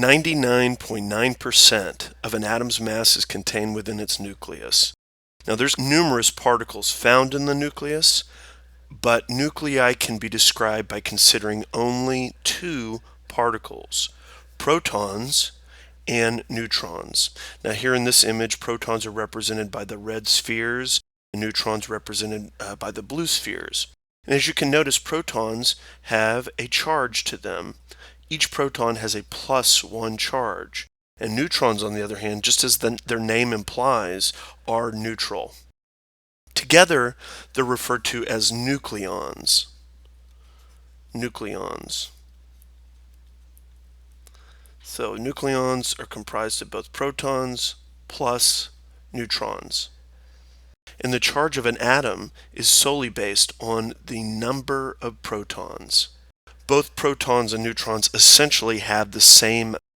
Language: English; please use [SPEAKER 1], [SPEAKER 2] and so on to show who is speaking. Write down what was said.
[SPEAKER 1] 99.9% of an atom's mass is contained within its nucleus. Now, there's numerous particles found in the nucleus, but nuclei can be described by considering only two particles, protons and neutrons. Now, here in this image, protons are represented by the red spheres and neutrons represented by the blue spheres. And as you can notice, protons have a charge to them. Each proton has a +1 charge. And neutrons, on the other hand, just as their name implies, are neutral. Together, they're referred to as nucleons. Nucleons. So nucleons are comprised of both protons plus neutrons. And the charge of an atom is solely based on the number of protons. Both protons and neutrons essentially have the same